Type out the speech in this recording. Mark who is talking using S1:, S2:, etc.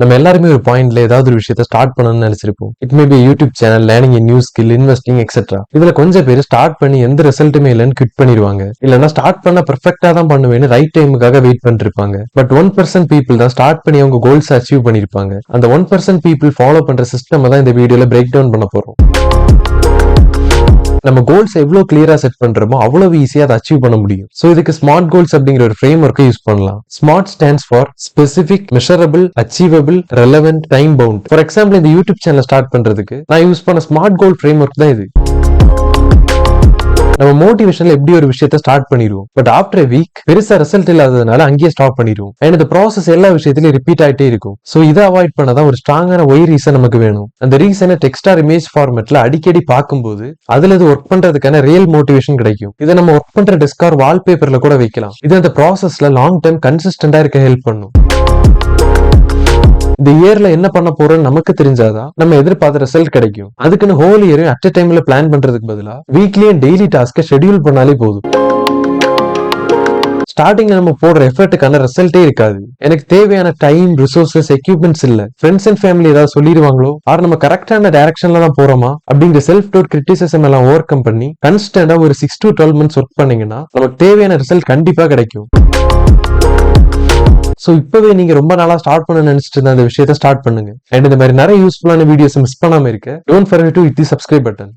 S1: நம்ம எல்லாருமே ஒரு பாயிண்ட்ல ஏதாவது ஒரு விஷயத்த ஸ்டார்ட் பண்ணணும்னு நினைச்சிருப்போம். It may be YouTube channel, learning a new skill, investing etcetera. இதுல கொஞ்சம் பேர் ஸ்டார்ட் பண்ணி எந்த ரிசல்ட்டுமே இல்லைன்னு குவிட் பண்ணிடுவாங்க. இல்லைன்னா ஸ்டார்ட் பண்ண பெர்ஃபெக்டா தான் பண்ணுவேன்னு ரைட் டைமுக்காக வெயிட் பண்ணிட்டு இருப்பாங்க. பட் 1% பீப்புள் தான் ஸ்டார்ட் பண்ணி அவங்க கோல்ஸ் அச்சீவ் பண்ணிருப்பாங்க. அந்த 1% பீப்புள் ஃபாலோ பண்ற சிஸ்டம் தான் இந்த வீடியோல பிரேக் டவுன் பண்ண போறோம். நம்ம கோல்ஸ் எவ்வளவு கிளியரா செட் பண்றோமோ அவ்வளவு ஈஸியா அதை அச்சீவ் பண்ண முடியும். சோ இதுக்கு ஸ்மார்ட் கோல்ஸ் அப்படிங்கிற ஒரு ஃப்ரேம் ஒர்க்கை யூஸ் பண்ணலாம். SMART stands for specific, measurable, achievable, relevant, time bound. For example, இந்த யூடியூப் சேனல் ஸ்டார்ட் பண்றதுக்கு நான் யூஸ் பண்ண ஸ்மார்ட் கோல் ஃப்ரேம் ஒர்க் தான் இது. நம்ம மோட்டிவேஷன்ல எப்படி ஒரு விஷயத்த ஸ்டார்ட் பண்ணிடுவோம். பட் ஆஃப்டர் எ வீக் பெருசா ரிசல்ட் இல்லாததுனால அங்கேயே ஸ்டாப் பண்ணிடுவோம். அண்ட் இந்த ப்ராசஸ் எல்லா விஷயத்திலயும் ரிப்பீட் ஆயிட்டே இருக்கும். சோ இதை அவாய்ட் பண்ணதான் ஒரு ஸ்ட்ராங்கான ஒய் ரீசன் நமக்கு வேணும். அந்த ரீசனை டெக்ஸ்ட் ஆர் இமேஜ் ஃபார்மேட்ல அடிக்கடி பார்க்கும்போது அதுல இது ஒர்க் பண்றதுக்கான ரியல் மோட்டிவேஷன் கிடைக்கும். இதை நம்ம ஒர்க் பண்ற டெஸ்க் ஆர் வால்பேப்பர்ல கூட வைக்கலாம். இது அந்த ப்ராசஸ்ல லாங் டைம் கன்சிஸ்டன்டா இருக்க ஹெல்ப் பண்ணும். இந்த இயர்ல என்ன பண்ண போறோம்னு நமக்கு தெரிஞ்சாதான் நம்ம எதிர்பார்த்த ரிசல்ட் கிடைக்கும். அதுக்குன்னு ஹோல் இயரையும் அட் டைம்ல பிளான் பண்றதுக்கு பதிலா வீக்லி அண்ட் டெய்லி டாஸ்கை ஷெட்யூல் பண்ணாலே போதும். ஸ்டார்டிங்ல நம்ம போடுற எஃபர்ட்டுக்கான ரிசல்ட்டே இருக்காது. எனக்கு தேவையான டைம், ரிசோர்சஸ், எக்யூப்மெண்ட்ஸ் இல்ல, ஃப்ரெண்ட்ஸ் அண்ட் ஃபேமிலி ஏதாவது சொல்லிடுவாங்களோ, ஆர் நம்ம கரெக்டான டைரக்ஷன்ல தான் போறோமா அப்படிங்கிற செல்ஃப் டவுட், கிரிட்டிசிசம் எல்லாம் ஓவர் கம் பண்ணி கன்ஸ்டன்டா ஒரு 6 to 12 months ஒர்க் பண்ணீங்கன்னா நமக்கு தேவையான ரிசல்ட் கண்டிப்பா கிடைக்கும். சோ இப்பவே நீங்க ரொம்ப நாளா ஸ்டார்ட் பண்ண நினைச்சிட்டு இருந்த அந்த விஷயத்த ஸ்டார்ட் பண்ணுங்க. அண்ட் இந்த மாதிரி நிறைய யூஸ்ஃபுல்லான வீடியோஸ் மிஸ் பண்ணாம இருக்க don't forget to hit the subscribe button.